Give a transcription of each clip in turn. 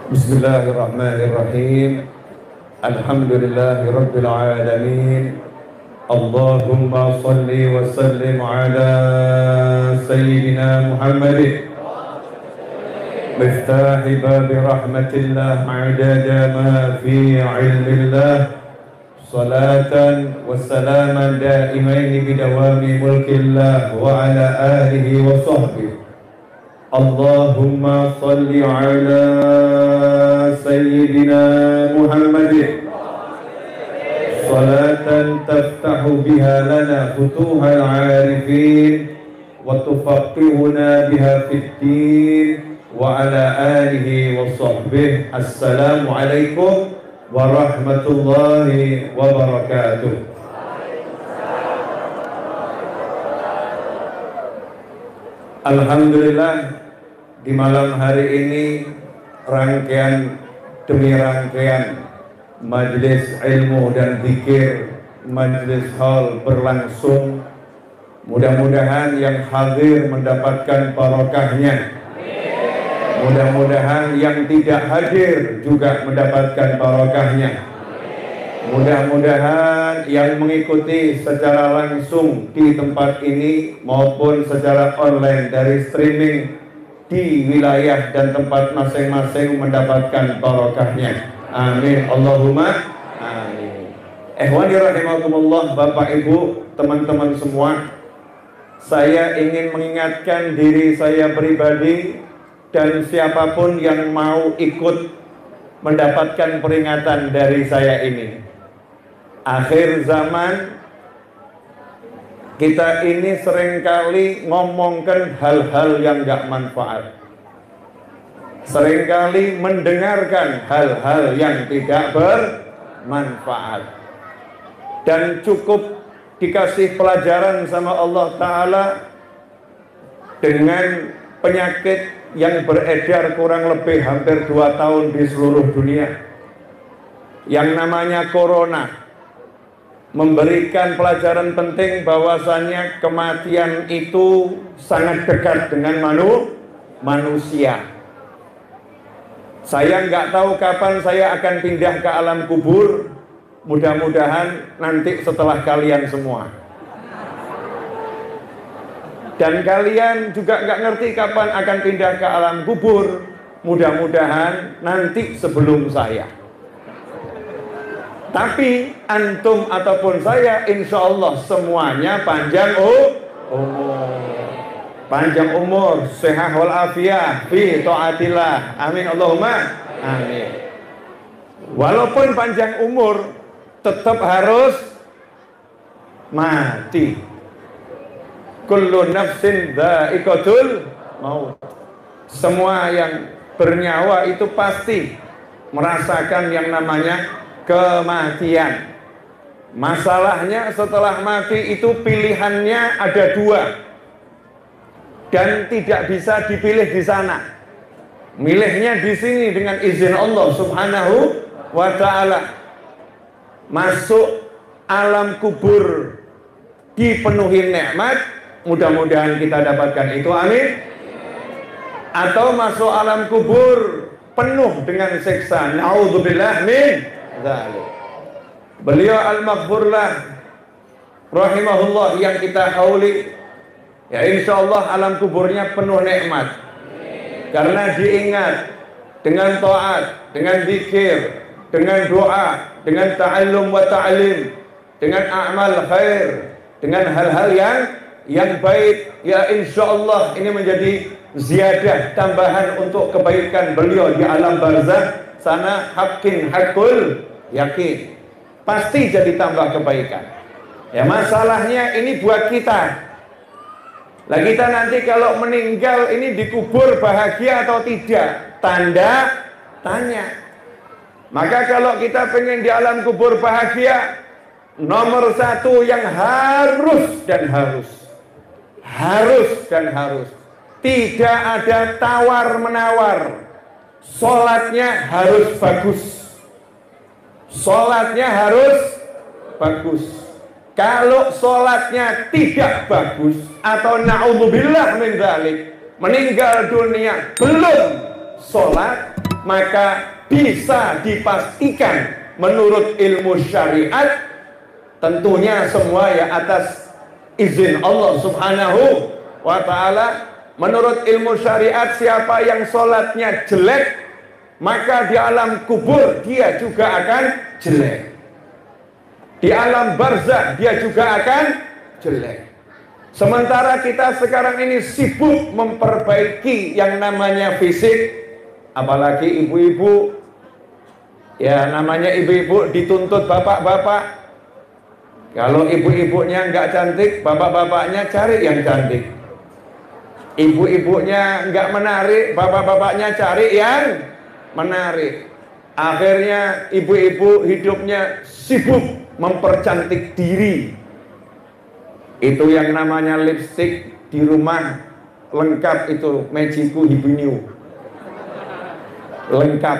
Bismillahirrahmanirrahim. Alhamdulillahirabbil alamin. Allahumma shalli wa sallim ala sayyidina Muhammadin miftahi babi rahmatillah adada ma fi ilmillah salatan wa salaman daimaini bidawami mulkillah wa ala alihi wa sahbihi. Allahumma salli ala sayyidina Muhammadin salatan taftahu biha lana futuhal arifin wa tufaqihuna biha fid din wa ala alihi wa sahbihi. Assalamu alaikum warahmatullahi wabarakatuh. Alhamdulillah, di malam hari ini rangkaian demi rangkaian majelis ilmu dan zikir majelis hal berlangsung. Mudah-mudahan yang hadir mendapatkan barokahnya. Mudah-mudahan yang tidak hadir juga mendapatkan barokahnya. Mudah-mudahan yang mengikuti secara langsung di tempat ini maupun secara online dari streaming di wilayah dan tempat masing-masing mendapatkan barokahnya. Amin Allahumma amin. Ikhwani rahimakumullah, Bapak Ibu, teman-teman semua, saya ingin mengingatkan diri saya pribadi dan siapapun yang mau ikut mendapatkan peringatan dari saya ini. Akhir zaman kita ini seringkali ngomongkan hal-hal yang gak manfaat, seringkali mendengarkan hal-hal yang tidak bermanfaat, dan cukup dikasih pelajaran sama Allah Ta'ala dengan penyakit yang beredar kurang lebih hampir 2 tahun di seluruh dunia yang namanya Corona. Memberikan pelajaran penting bahwasannya kematian itu sangat dekat dengan manusia. Saya nggak tahu kapan saya akan pindah ke alam kubur. Mudah-mudahan nanti setelah kalian semua. Dan kalian juga nggak ngerti kapan akan pindah ke alam kubur. Mudah-mudahan nanti sebelum saya. Tapi antum ataupun saya, insya Allah semuanya panjang umur, panjang umur, sehat walafiat fi taatillah. Amin Allahumma amin. Walaupun panjang umur, tetap harus mati. Kullu nafsin dha'iqatul maut. Semua yang bernyawa itu pasti merasakan yang namanya kematian. Masalahnya setelah mati itu pilihannya ada 2 dan tidak bisa dipilih di sana. Milihnya di sini dengan izin Allah Subhanahu wa Ta'ala. Masuk alam kubur dipenuhi nikmat, mudah-mudahan kita dapatkan itu, amin. Atau masuk alam kubur penuh dengan siksa, naudzubillah min. Beliau al-maghfurlah rahimahullah yang kita hauli, ya insya Allah alam kuburnya penuh nikmat karena diingat dengan taat, dengan zikir, dengan doa, dengan ta'allum wa ta'lim, dengan amal khair, dengan hal-hal yang baik. Ya insya Allah ini menjadi ziyadah tambahan untuk kebaikan beliau di alam barzakh sana. Haqqin haqqul yakin, pasti jadi tambah kebaikan. Ya masalahnya ini buat kita. Lah kita nanti kalau meninggal ini dikubur bahagia atau tidak? Tanda tanya. Maka kalau kita pengen di alam kubur bahagia, nomor 1 yang harus dan harus, tidak ada tawar menawar. Sholatnya harus bagus. Sholatnya harus bagus. Kalau sholatnya tidak bagus atau na'udzubillah min dzalik, meninggal dunia belum sholat, maka bisa dipastikan menurut ilmu syariat, tentunya semua ya atas izin Allah Subhanahu wa ta'ala. Menurut ilmu syariat, siapa yang sholatnya jelek, maka di alam kubur dia juga akan jelek. Di alam barzakh dia juga akan jelek. Sementara kita sekarang ini sibuk memperbaiki yang namanya fisik, apalagi ibu-ibu. Ya namanya ibu-ibu dituntut bapak-bapak. Kalau ibu-ibunya nggak cantik, bapak-bapaknya cari yang cantik. Ibu-ibunya nggak menarik, bapak-bapaknya cari yang menarik. Akhirnya ibu-ibu hidupnya sibuk mempercantik diri. Itu yang namanya lipstick di rumah lengkap, itu Magiku Hibiniu. Lengkap.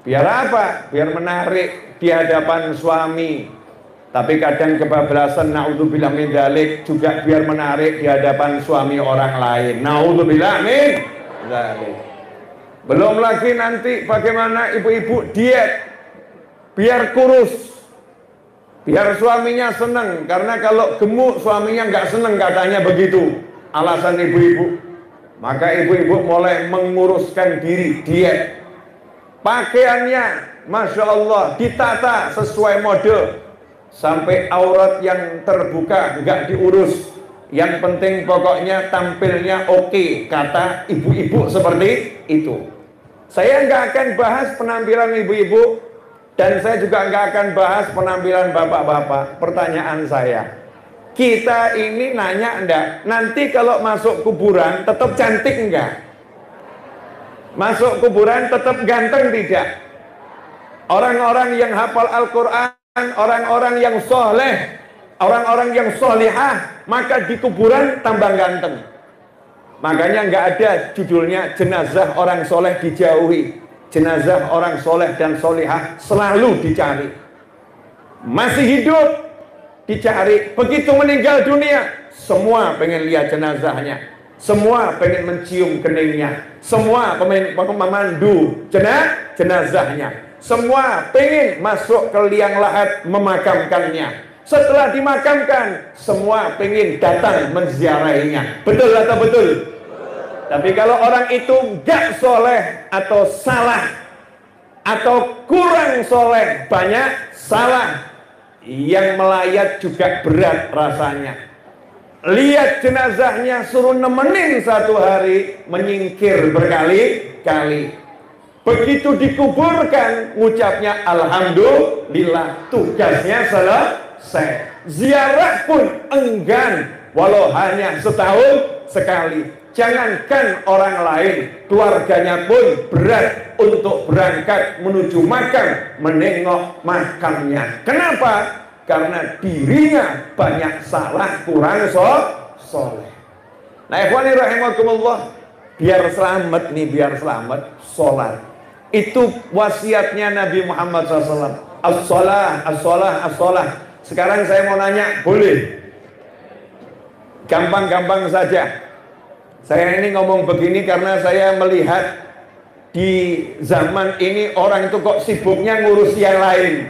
Biar apa? Biar menarik di hadapan suami. Tapi kadang kebablasan, naudzubillah min dzalik, juga biar menarik di hadapan suami orang lain. Naudzubillah min dzalik. Belum lagi nanti bagaimana ibu-ibu diet biar kurus, biar suaminya seneng. Karena kalau gemuk suaminya nggak seneng, katanya begitu alasan ibu-ibu. Maka ibu-ibu mulai menguruskan diri, diet. Pakaiannya Masya Allah ditata sesuai mode, sampai aurat yang terbuka nggak diurus. Yang penting pokoknya tampilnya oke, kata ibu-ibu seperti itu. Saya nggak akan bahas penampilan ibu-ibu, dan saya juga nggak akan bahas penampilan bapak-bapak. Pertanyaan saya, kita ini nanya enggak, nanti kalau masuk kuburan tetap cantik enggak? Masuk kuburan tetap ganteng tidak? Orang-orang yang hafal Al-Quran, orang-orang yang soleh, orang-orang yang solihah, maka di kuburan tambah ganteng. Makanya nggak ada judulnya jenazah orang soleh dijauhi. Jenazah orang soleh dan solihah selalu dicari. Masih hidup dicari, begitu meninggal dunia semua pengen lihat jenazahnya, semua pengen mencium keningnya, semua pengen memandu jenazahnya, semua pengen masuk ke liang lahat memakamkannya. Setelah dimakamkan, semua pengen datang menziarahinya. Betul atau betul? Tapi kalau orang itu gak soleh atau salah atau kurang soleh, banyak salah, yang melayat juga berat rasanya. Lihat jenazahnya suruh nemenin satu hari, menyingkir berkali-kali. Begitu dikuburkan, ngucapnya alhamdulillah, tugasnya selesai. Ziarah pun enggan, walau hanya setahun sekali. Jangankan orang lain, keluarganya pun berat untuk berangkat menuju makam, menengok makamnya. Kenapa? Karena dirinya banyak salah, kurang soleh. Nah, ikhwani rahimakumullah, biar selamat nih, biar selamat, sholat. Itu wasiatnya Nabi Muhammad SAW. As-sholah, as-sholah, as-sholah. Sekarang saya mau nanya, boleh? Gampang-gampang saja. Saya ini ngomong begini karena saya melihat di zaman ini orang itu kok sibuknya ngurusi yang lain.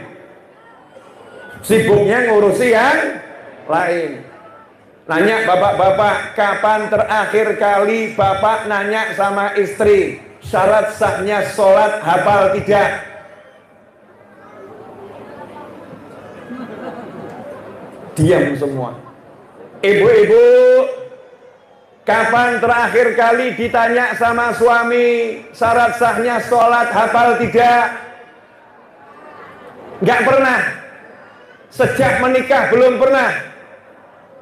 Sibuknya ngurusi yang lain. Nanya bapak-bapak, kapan terakhir kali bapak nanya sama istri, syarat sahnya sholat hafal tidak? Diam semua. Ibu-ibu, kapan terakhir kali ditanya sama suami, syarat sahnya sholat hafal tidak? Nggak pernah. Sejak menikah belum pernah.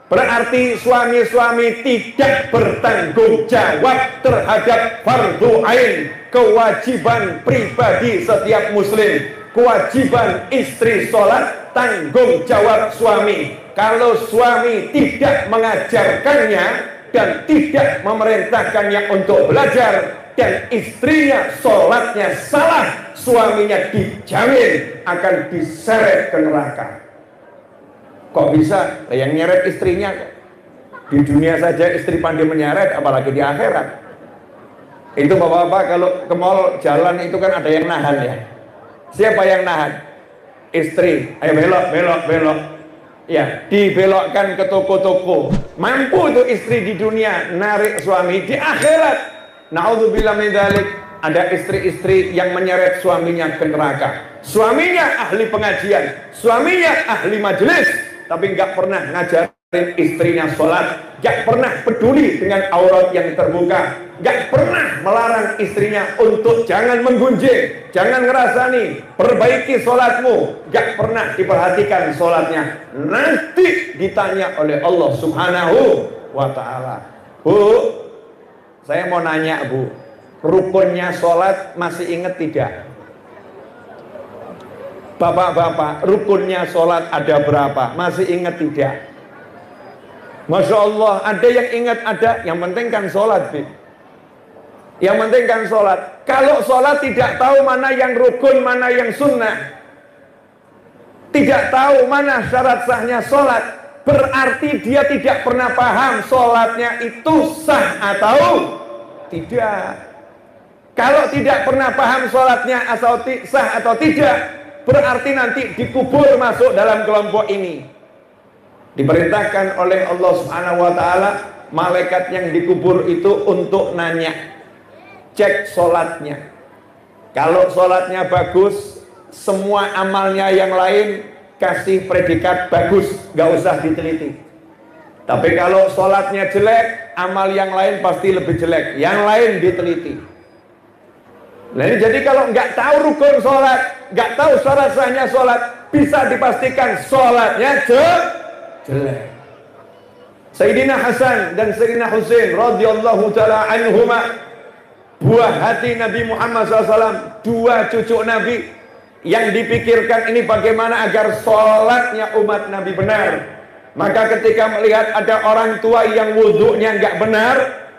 Berarti suami-suami tidak bertanggung jawab terhadap fardu ain, kewajiban pribadi setiap muslim. Kewajiban istri sholat, tanggung jawab suami. Kalau suami tidak mengajarkannya dan tidak memerintahkannya untuk belajar, dan istrinya sholatnya salah, suaminya dijamin akan diseret ke neraka. Kok bisa? Yang nyeret istrinya. Di dunia saja istri pandai menyeret, apalagi di akhirat. Itu bapak-bapak kalau ke mall jalan itu kan ada yang nahan ya. Siapa yang nahan? Istri. Ayo belok. Ya, dibelokkan ke toko-toko. Mampu tuh istri di dunia narik suami. Di akhirat, naudzubillah min dzalik, ada istri-istri yang menyeret suaminya ke neraka. Suaminya ahli pengajian, suaminya ahli majelis, tapi nggak pernah ngajarin istrinya sholat, nggak pernah peduli dengan aurat yang terbuka, nggak pernah melarang istrinya untuk jangan menggunjing, jangan ngerasani, perbaiki sholatmu, nggak pernah diperhatikan sholatnya. Nanti ditanya oleh Allah Subhanahu wa ta'ala. Bu, saya mau nanya bu, rukunnya sholat masih ingat tidak? Bapak-bapak, rukunnya sholat ada berapa? Masih ingat tidak? Masya Allah, ada yang ingat, ada. Yang penting kan sholat, Bib. Yang penting kan sholat. Kalau sholat tidak tahu mana yang rukun, mana yang sunnah, tidak tahu mana syarat sahnya sholat, berarti dia tidak pernah paham sholatnya itu sah atau tidak. Kalau tidak pernah paham sholatnya sah atau tidak, berarti nanti dikubur masuk dalam kelompok ini. Diperintahkan oleh Allah Subhanahu wa ta'ala, malaikat yang dikubur itu untuk nanya, cek sholatnya. Kalau sholatnya bagus, semua amalnya yang lain kasih predikat bagus, gak usah diteliti. Tapi kalau sholatnya jelek, amal yang lain pasti lebih jelek, yang lain diteliti. Nah, jadi kalau nggak tahu rukun sholat, nggak tahu syarat sahnya sholat, bisa dipastikan sholatnya jelek. Sayyidina Hasan dan Sayyidina Husain radhiyallahu ta'ala anhuma, buah hati Nabi Muhammad SAW, dua cucu Nabi, yang dipikirkan ini bagaimana agar sholatnya umat Nabi benar. Maka ketika melihat ada orang tua yang wudhunya nggak benar,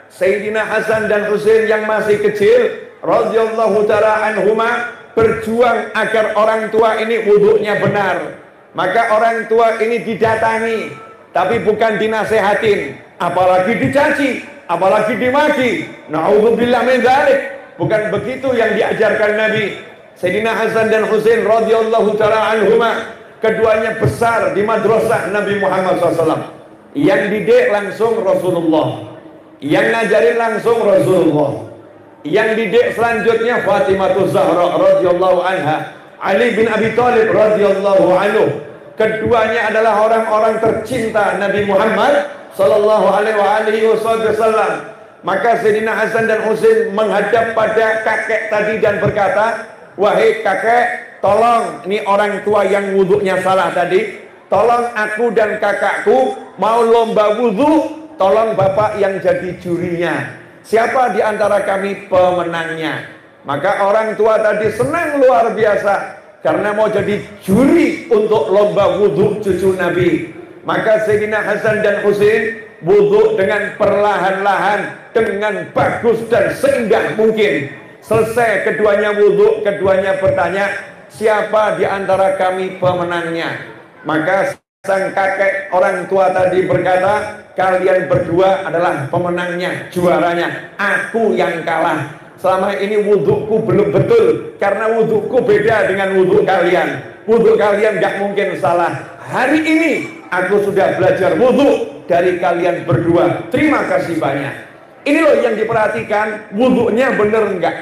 Sayyidina Hasan dan Husain yang masih kecil radhiyallahu ta'ala anhuma berjuang agar orang tua ini wudhunya benar. Maka orang tua ini didatangi, tapi bukan dinasehatin, apalagi dicaci, apalagi dimaki. Na'udzubillah min dzalik. Bukan begitu yang diajarkan Nabi. Sayyidina Hasan dan Husain radhiyallahu ta'ala anhuma, keduanya besar di madrasah Nabi Muhammad SAW. Yang didik langsung Rasulullah, yang ngajarin langsung Rasulullah. Yang didik selanjutnya Fatimah Zahra radhiyallahu anha, Ali bin Abi Thalib radhiyallahu anhu. Keduanya adalah orang-orang tercinta Nabi Muhammad sallallahu alaihi wasallam. Maka Sayyidina Hasan dan Husain menghadap pada kakek tadi dan berkata, "Wahai kakek, tolong, ini orang tua yang wudhunya salah tadi, tolong aku dan kakakku mau lomba wudhu, tolong bapak yang jadi jurinya. Siapa di antara kami pemenangnya?" Maka orang tua tadi senang luar biasa karena mau jadi juri untuk lomba wudhu cucu Nabi. Maka Sayyidina Hasan dan Husain wudhu dengan perlahan-lahan, dengan bagus dan seindah mungkin. Selesai keduanya wudhu, keduanya bertanya, siapa di antara kami pemenangnya? Maka sang kakek orang tua tadi berkata, kalian berdua adalah pemenangnya, juaranya. Aku yang kalah. Selama ini wudhuku belum betul, karena wudhuku beda dengan wudhu kalian. Wudhu kalian gak mungkin salah. Hari ini aku sudah belajar wudhu dari kalian berdua. Terima kasih banyak. Ini loh yang diperhatikan, wudhunya bener enggak.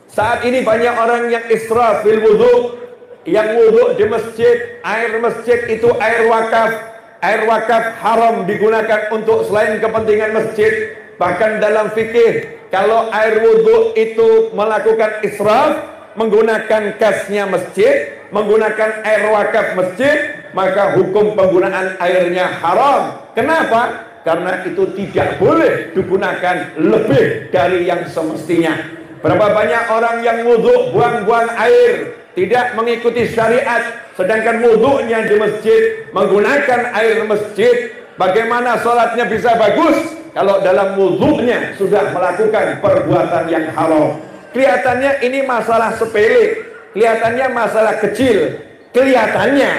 Saat ini banyak orang yang israf fil wudhu, yang wudhu di masjid, air masjid itu air wakaf. Air wakaf haram digunakan untuk selain kepentingan masjid. Bahkan dalam fikih, kalau air wudhu itu melakukan israf, menggunakan kasnya masjid, menggunakan air wakaf masjid, maka hukum penggunaan airnya haram. Kenapa? Karena itu tidak boleh digunakan lebih dari yang semestinya. Berapa banyak orang yang wudhu buang-buang air, tidak mengikuti syariat, sedangkan wudhunya di masjid, menggunakan air masjid. Bagaimana sholatnya bisa bagus kalau dalam wudhunya sudah melakukan perbuatan yang haram? Kelihatannya ini masalah sepele, kelihatannya masalah kecil, kelihatannya.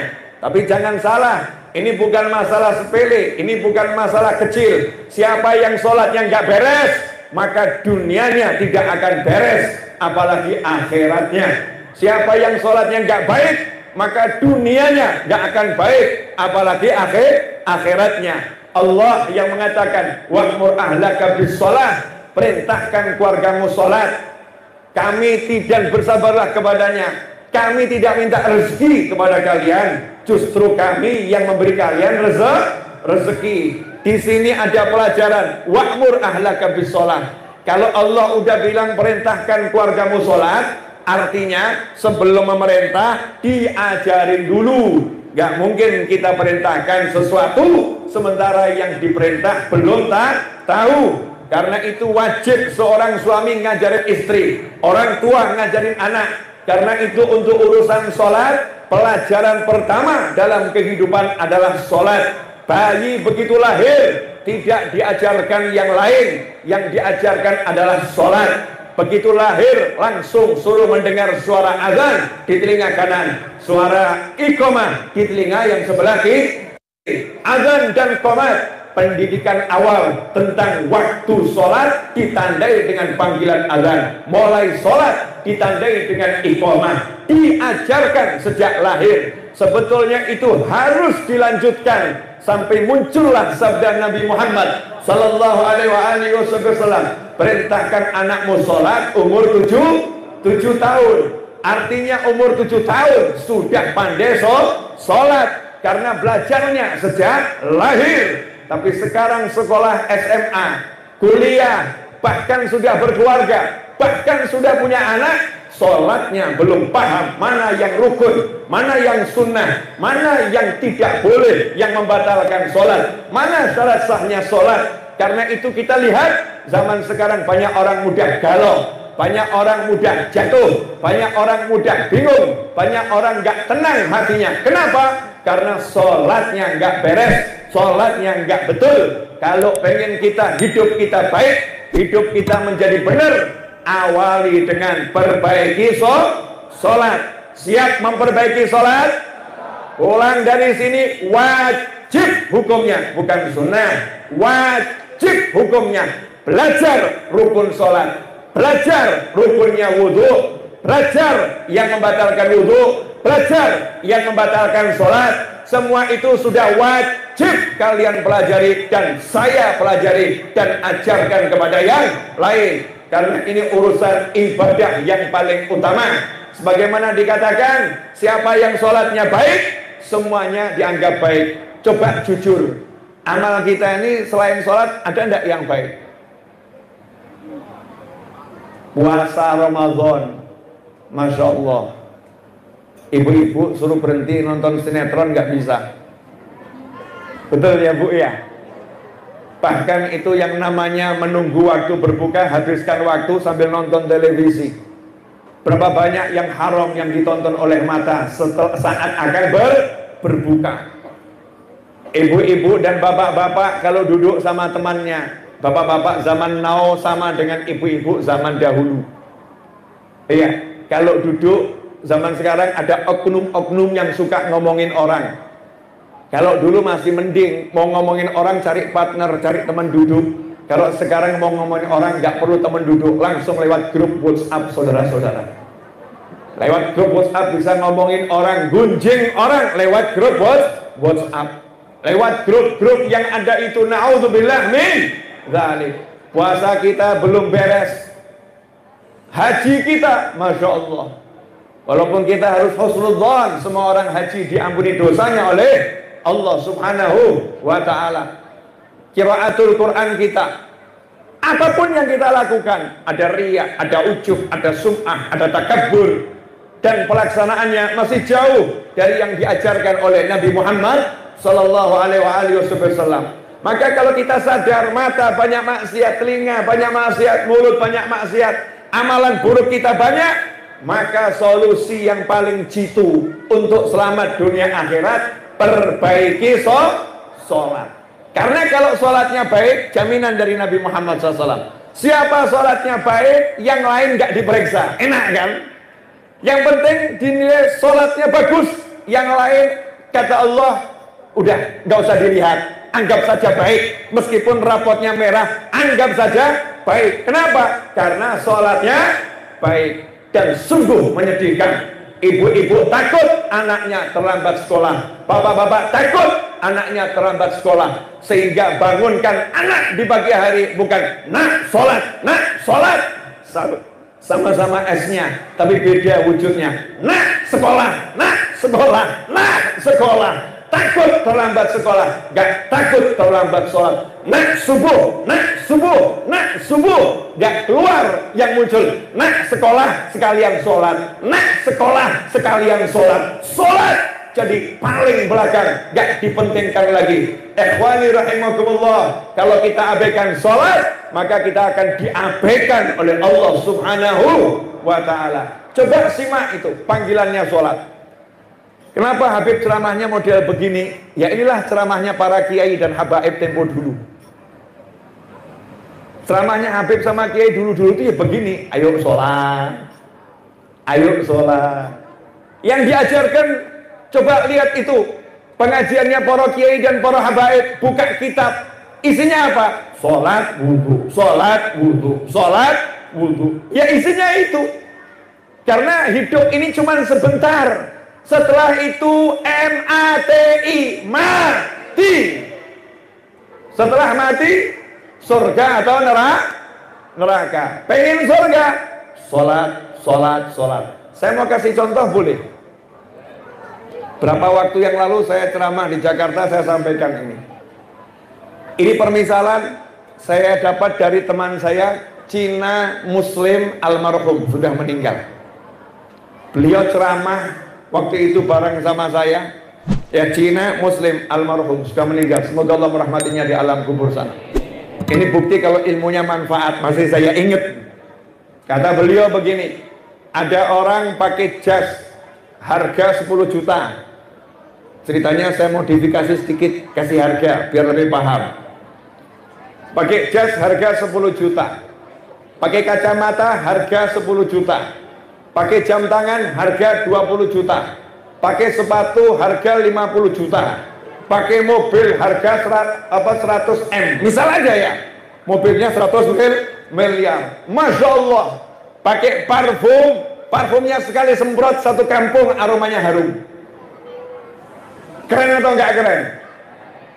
Tapi jangan salah, ini bukan masalah sepele, ini bukan masalah kecil. Siapa yang sholatnya nggak beres, maka dunianya tidak akan beres, apalagi akhiratnya. Siapa yang sholatnya nggak baik, maka dunianya nggak akan baik, apalagi akhiratnya. Allah yang mengatakan, wa'mur ahlaka bis-shalah, perintahkan keluargamu sholat. Kami tidak bersabarlah kepadanya, kami tidak minta rezeki kepada kalian, justru kami yang memberi kalian rezeki. Di sini ada pelajaran, wa'mur ahlaka bis-shalah. Kalau Allah udah bilang perintahkan keluargamu sholat, artinya sebelum memerintah diajarin dulu. Gak mungkin kita perintahkan sesuatu sementara yang diperintah belum tahu. Karena itu wajib seorang suami ngajarin istri, orang tua ngajarin anak. Karena itu untuk urusan sholat, pelajaran pertama dalam kehidupan adalah sholat. Bayi begitu lahir tidak diajarkan yang lain, yang diajarkan adalah sholat. Begitu lahir langsung suruh mendengar suara azan di telinga kanan, suara iqamah di telinga yang sebelah kiri. Azan dan qomat, pendidikan awal tentang waktu sholat ditandai dengan panggilan azan. Mulai sholat ditandai dengan iqamah, diajarkan sejak lahir. Sebetulnya itu harus dilanjutkan sampai muncullah sabda Nabi Muhammad sallallahu alaihi wasallam, perintahkan anakmu sholat umur 7 tahun. Artinya umur 7 tahun sudah pandai sholat, karena belajarnya sejak lahir. Tapi sekarang sekolah SMA, kuliah, bahkan sudah berkeluarga, bahkan sudah punya anak, sholatnya belum paham mana yang rukun, mana yang sunnah, mana yang tidak boleh, yang membatalkan sholat, mana syarat sahnya sholat. Karena itu kita lihat zaman sekarang banyak orang muda galau, banyak orang muda jatuh, banyak orang muda bingung, banyak orang gak tenang hatinya. Kenapa? Karena sholatnya gak beres, sholatnya nggak betul. Kalau pengen kita hidup kita baik, hidup kita menjadi benar, awali dengan perbaiki sholat. Siap memperbaiki sholat? Pulang dari sini wajib hukumnya, bukan sunnah. Wajib hukumnya belajar rukun sholat, belajar rukunnya wudhu, belajar yang membatalkan wudhu, belajar yang membatalkan sholat. Semua itu sudah wajib kalian pelajari dan saya pelajari dan ajarkan kepada yang lain. Karena ini urusan ibadah yang paling utama. Sebagaimana dikatakan, siapa yang sholatnya baik, semuanya dianggap baik. Coba jujur, amal kita ini selain sholat ada enggak yang baik? Puasa Ramadan, Masya Allah, ibu-ibu suruh berhenti nonton sinetron nggak bisa. Betul ya Bu ya? Bahkan itu yang namanya menunggu waktu berbuka, habiskan waktu sambil nonton televisi. Berapa banyak yang haram yang ditonton oleh mata saat akan berbuka. Ibu-ibu dan bapak-bapak kalau duduk sama temannya, bapak-bapak zaman now sama dengan ibu-ibu zaman dahulu. Iya, kalau duduk zaman sekarang ada oknum-oknum yang suka ngomongin orang. Kalau dulu masih mending, mau ngomongin orang cari partner, cari teman duduk. Kalau sekarang mau ngomongin orang nggak perlu teman duduk, langsung lewat grup WhatsApp saudara-saudara. Lewat grup WhatsApp bisa ngomongin orang, gunjing orang lewat grup WhatsApp. Lewat grup-grup yang ada itu, na'udzubillah min dzalik. Puasa kita belum beres, haji kita, Masya Allah. Walaupun kita harus husnudzan, semua orang haji diampuni dosanya oleh Allah subhanahu wa ta'ala. Qiraatul Quran kita, apapun yang kita lakukan, ada riya, ada ujub, ada sum'ah, ada takabbur, dan pelaksanaannya masih jauh dari yang diajarkan oleh Nabi Muhammad sallallahu alaihi wasallam. Maka kalau kita sadar mata banyak maksiat, telinga banyak maksiat, mulut banyak maksiat, amalan buruk kita banyak, maka solusi yang paling jitu untuk selamat dunia akhirat, perbaiki sholat. Karena kalau sholatnya baik, jaminan dari Nabi Muhammad SAW, siapa sholatnya baik, yang lain gak diperiksa. Enak kan? Yang penting dinilai sholatnya bagus, yang lain kata Allah udah gak usah dilihat, anggap saja baik. Meskipun rapotnya merah, anggap saja baik. Kenapa? Karena sholatnya baik. Dan sungguh menyedihkan, ibu-ibu takut anaknya terlambat sekolah, bapak-bapak takut anaknya terlambat sekolah, sehingga bangunkan anak di pagi hari bukan nak sholat, sama-sama S-nya, tapi beda wujudnya. Nak sekolah, nak sekolah, nak sekolah. Takut terlambat sekolah, gak takut terlambat sholat. Nak subuh, nak subuh, nak subuh, gak keluar yang muncul. Nak sekolah sekalian sholat, nak sekolah sekalian sholat. Sholat jadi paling belakang, gak dipentingkan lagi. Ikhwani rahimakumullah, kalau kita abaikan sholat, maka kita akan diabaikan oleh Allah subhanahu wa ta'ala. Coba simak itu panggilannya sholat. Kenapa Habib ceramahnya model begini? Ya inilah ceramahnya para kiai dan habaib tempo dulu. Ceramahnya Habib sama kiai dulu-dulu itu ya begini. Ayo sholat, ayo sholat. Yang diajarkan, coba lihat itu pengajiannya para kiai dan para habaib. Buka kitab, isinya apa? Sholat, wudhu, sholat, wudhu, sholat, wudhu. Ya isinya itu. Karena hidup ini cuma sebentar. Setelah itu MATI, mati. Setelah mati, surga atau neraka. Pengen surga, sholat, sholat, sholat. Saya mau kasih contoh boleh? Berapa waktu yang lalu saya ceramah di Jakarta, saya sampaikan ini. Ini permisalan saya dapat dari teman saya, Cina Muslim almarhum, sudah meninggal. Beliau ceramah waktu itu bareng sama saya, ya, Cina Muslim almarhum, sudah meninggal. Semoga Allah merahmatinya di alam kubur sana. Ini bukti kalau ilmunya manfaat, masih saya ingat. Kata beliau begini, ada orang pakai jas harga 10 juta. Ceritanya saya modifikasi sedikit, kasih harga biar lebih paham. Pakai jas harga 10 juta, pakai kacamata harga 10 juta, pakai jam tangan harga 20 juta, pakai sepatu harga 50 juta, pakai mobil harga 100 M. Misal aja ya, mobilnya 100 miliar. Masya Allah. Pakai parfum, parfumnya sekali semprot satu kampung aromanya harum. Keren atau enggak keren?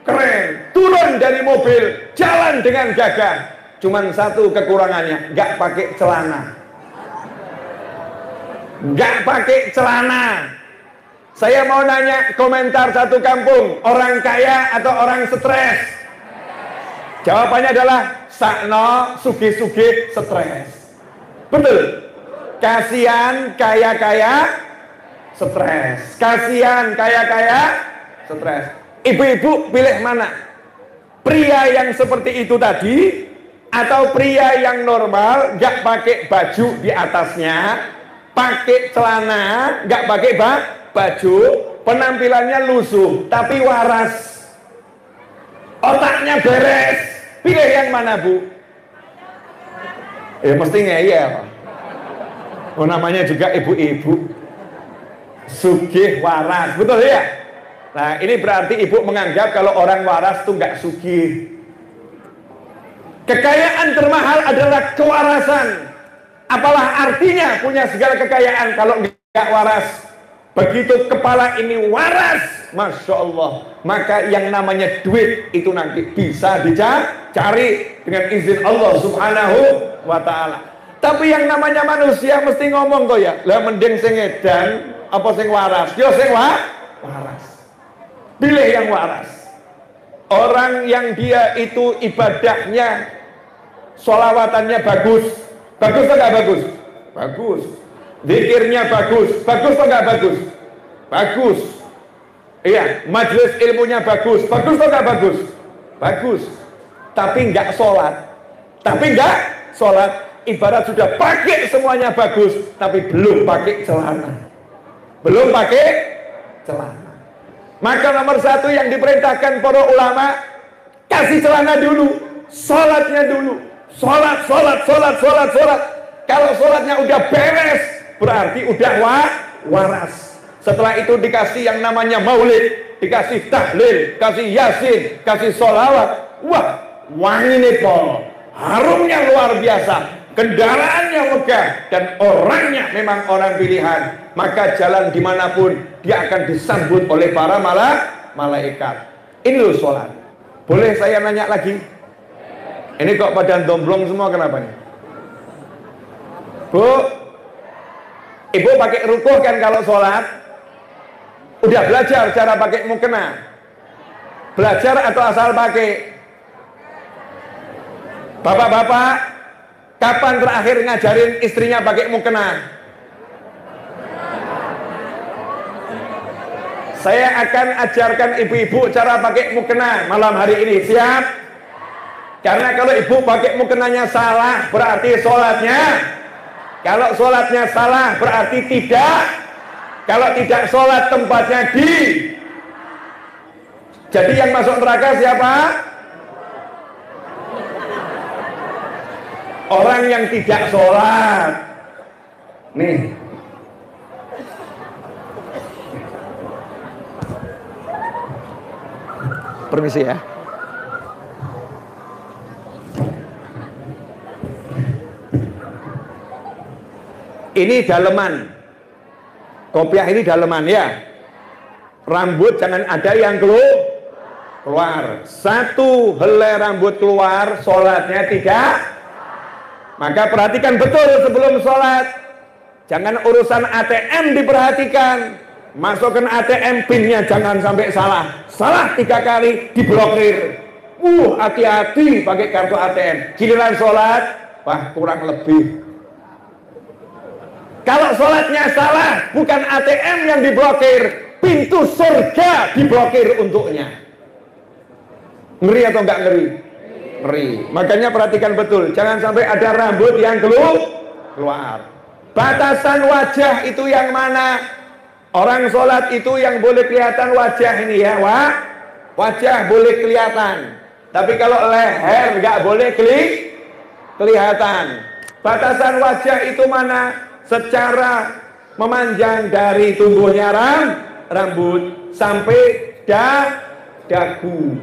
Keren. Turun dari mobil, jalan dengan gagah. Cuman satu kekurangannya, enggak pakai celana. Nggak pakai celana. Saya mau nanya komentar satu kampung, orang kaya atau orang stres? Jawabannya adalah sakno sugih-sugih stres. Betul? Kasihan kaya-kaya stres. Kasihan kaya-kaya stres. Ibu-ibu pilih mana? Pria yang seperti itu tadi atau pria yang normal, nggak pakai baju di atasnya, pakai celana, nggak pakai baju, penampilannya lusuh, tapi waras, otaknya beres. Pilih yang mana, Bu? Ya mesti ngeyel. Oh, namanya juga ibu-ibu. Sugih waras, betul ya? Nah, ini berarti ibu menganggap kalau orang waras itu nggak sugih. Kekayaan termahal adalah kewarasan. Apalah artinya punya segala kekayaan kalau nggak waras? Begitu kepala ini waras, Masya Allah, maka yang namanya duit itu nanti bisa dicari dengan izin Allah subhanahu wa ta'ala. Tapi yang namanya manusia mesti ngomong kok ya, lah mending sing edan apa sing waras? Yo sing waras. Pilih yang waras. Orang yang dia itu ibadahnya, sholawatannya bagus. Bagus atau nggak bagus? Bagus. Zikirnya bagus. Bagus atau nggak bagus? Bagus. Iya, majelis ilmunya bagus. Bagus atau nggak bagus? Bagus. Tapi nggak sholat. Ibarat sudah pakai semuanya bagus, tapi belum pakai celana. Belum pakai celana. Maka nomor satu yang diperintahkan para ulama, kasih celana dulu, sholatnya dulu. Sholat. Kalau sholatnya udah beres, berarti udah waras. Setelah itu dikasih yang namanya maulid, dikasih tahlil, kasih yasin, kasih sholawat. Wah, wangi nih Pol. harumnya luar biasa, kendaraannya megah, dan orangnya memang orang pilihan, maka jalan dimanapun dia akan disambut oleh para malaikat. Ini loh sholat. Boleh saya nanya lagi? Ini kok pada domblong semua, kenapa nih? Bu, ibu pakai rukuh kan kalau sholat? Udah belajar cara pakai mukena? Belajar atau asal pakai? Bapak-bapak, kapan terakhir ngajarin istrinya pakai mukena? Saya akan ajarkan ibu-ibu cara pakai mukena malam hari ini. Siap? Karena kalau ibu pakai mukenanya salah, berarti sholatnya. Kalau sholatnya salah, berarti tidak. Kalau tidak sholat, tempatnya di. Jadi yang masuk neraka siapa? Orang yang tidak sholat. Nih, permisi ya. Ini daleman. Kopiah ini daleman ya. Rambut jangan ada yang keluar. Satu helai rambut keluar, sholatnya tidak. Maka perhatikan betul sebelum sholat. Jangan urusan ATM diperhatikan. Masukkan ATM, pinnya jangan sampai salah. Salah 3 kali diblokir. Hati-hati pakai kartu ATM. Giliran sholat, wah kurang lebih. Kalau sholatnya salah, bukan ATM yang diblokir, pintu surga diblokir untuknya. Ngeri atau enggak ngeri? Ngeri. Makanya perhatikan betul, jangan sampai ada rambut yang keluar. Batasan wajah itu yang mana? Orang sholat itu yang boleh kelihatan wajah ini ya, wajah boleh kelihatan. Tapi kalau leher nggak boleh kelihatan. Batasan wajah itu mana? Secara memanjang dari tumbuhnya rambut sampai dagu.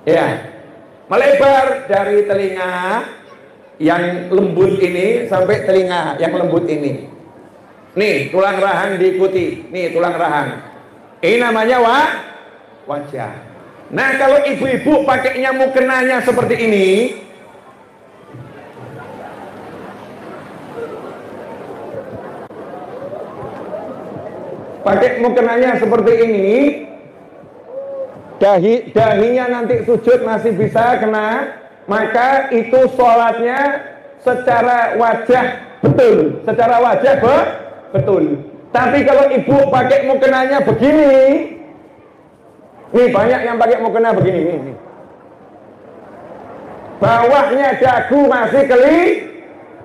Ya. Melebar dari telinga yang lembut ini sampai telinga yang lembut ini. Nih, tulang rahang diikuti. Nih, tulang rahang. Ini namanya wajah. Nah, kalau ibu-ibu pakainya mukenanya seperti ini, pakai mukenanya seperti ini, dahinya nanti sujud masih bisa kena, maka itu sholatnya secara wajah betul, betul. Tapi kalau ibu pakai mukenanya begini, nih banyak yang pakai mukena begini, nih. Bawahnya dagu masih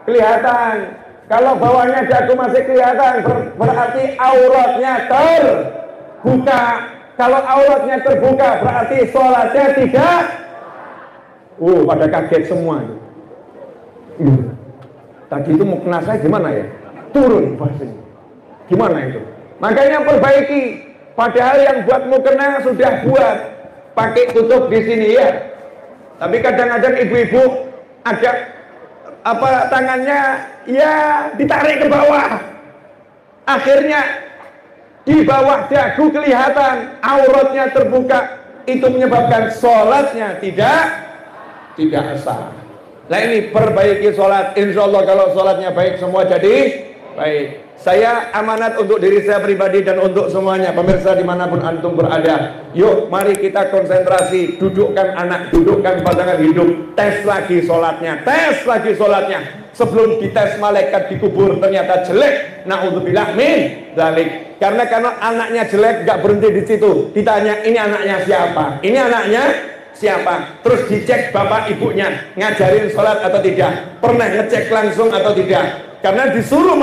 kelihatan. Kalau bawahnya dagu masih kelihatan, berarti auratnya terbuka. Kalau auratnya terbuka, berarti sholatnya tidak. Pada kaget semua. Tadi itu mukena saya gimana ya? Turun bahasanya. Gimana itu? Makanya perbaiki. Padahal yang buat mukena sudah buat. Pakai tutup di sini ya. Tapi kadang-kadang ibu-ibu ada tangannya ya ditarik ke bawah. Akhirnya di bawah dagu kelihatan, auratnya terbuka. Itu menyebabkan sholatnya tidak sah. Nah ini perbaiki sholat. Insya Allah kalau sholatnya baik semua jadi baik. Saya amanat untuk diri saya pribadi dan untuk semuanya pemirsa dimanapun antum berada. Yuk mari kita konsentrasi. Dudukkan anak, dudukkan pasangan hidup. Tes lagi sholatnya. Sebelum dites malaikat dikubur ternyata jelek. Na'udzubillah min dzalik. Karena anaknya jelek gak berhenti di situ. Ditanya ini anaknya siapa? Ini anaknya siapa? Terus dicek bapak ibunya ngajarin sholat atau tidak? Pernah ngecek langsung atau tidak? Karena disuruh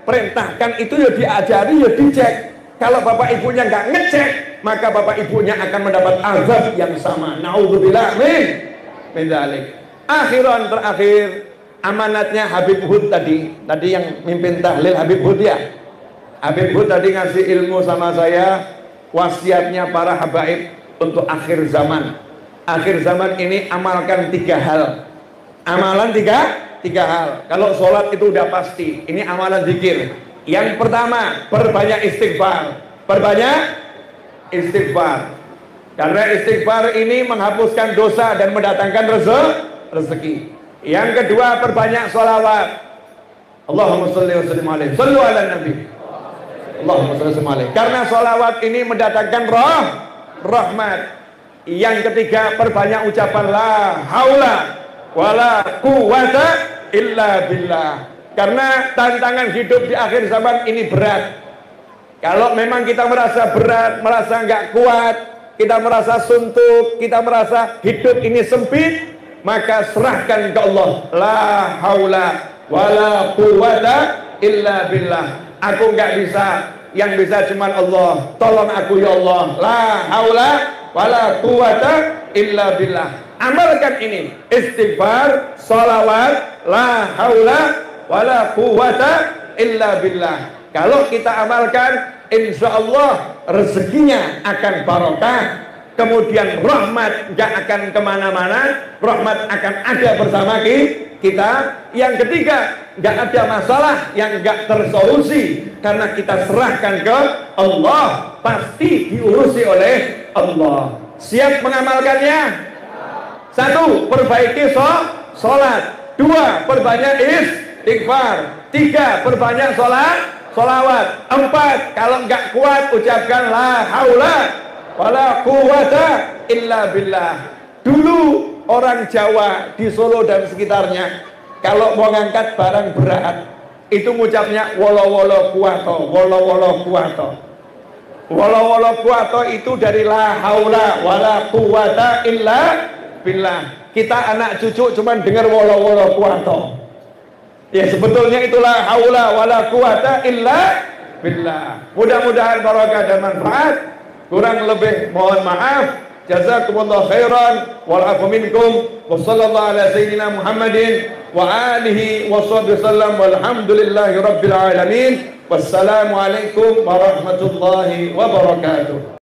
perintahkan itu ya diajari, ya dicek. Kalau bapak ibunya nggak ngecek, maka bapak ibunya akan mendapat azab yang sama. Na'udzubillah min dzalik. Terakhir amanatnya Habib Hud tadi yang mimpin tahlil Habib Hud ya. Habib Hud tadi ngasih ilmu sama saya, wasiatnya para habaib untuk akhir zaman. akhir zaman ini amalkan 3 hal. Amalan tiga hal. Kalau sholat itu udah pasti, ini amalan zikir. Yang pertama, perbanyak istighfar. Perbanyak istighfar. Karena istighfar ini menghapuskan dosa dan mendatangkan rezeki. Yang kedua, perbanyak sholawat. Allahumma sholli wa sallim alaihi. Shallu ala nabi. Allahumma sholli wa sallim alaihi. Karena sholawat ini mendatangkan rahmat. Yang ketiga, perbanyak ucapan la haula wala quwwata illa billah. Karena tantangan hidup di akhir zaman ini berat. Kalau memang kita merasa berat, merasa nggak kuat, kita merasa suntuk, kita merasa hidup ini sempit, maka serahkan ke Allah. La haula wala quwwata illa billah. Aku nggak bisa, yang bisa cuma Allah. Tolong aku ya Allah. La haula wala quwwata illa billah. Amalkan ini, istighfar, salawat, la haula wala quwwata illa billah. Kalau kita amalkan, insya Allah rezekinya akan barokah, kemudian rahmat gak akan kemana-mana, rahmat akan ada bersama kita. Yang ketiga, gak ada masalah yang gak tersolusi, karena kita serahkan ke Allah, pasti diurusi oleh Allah. Siap mengamalkannya? 1. Perbaiki sholat. 2. Perbanyak istighfar. 3. Perbanyak sholawat. 4. Kalau nggak kuat ucapkan la haula wala quwwata illa billah. Dulu orang Jawa di Solo dan sekitarnya kalau mau ngangkat barang berat itu ngucapnya wolo-wolo kuwato, wolo-wolo kuwato. Wolo-wolo kuwato itu dari la haula wala quwwata illa billah. Kita anak cucu cuman dengar wolo-wolo kuwato. Ya sebetulnya itulah haula wala quwwata illa billah. Mudah-mudahan barokah dan manfaat. Kurang lebih mohon maaf. Jazakumullah khairan wal afu minkum. Wa sallallahu ala sayyidina Muhammadin wa alihi wa sahbihi sallam walhamdulillahi rabbil alamin. Wassalamualaikum warahmatullahi wabarakatuh.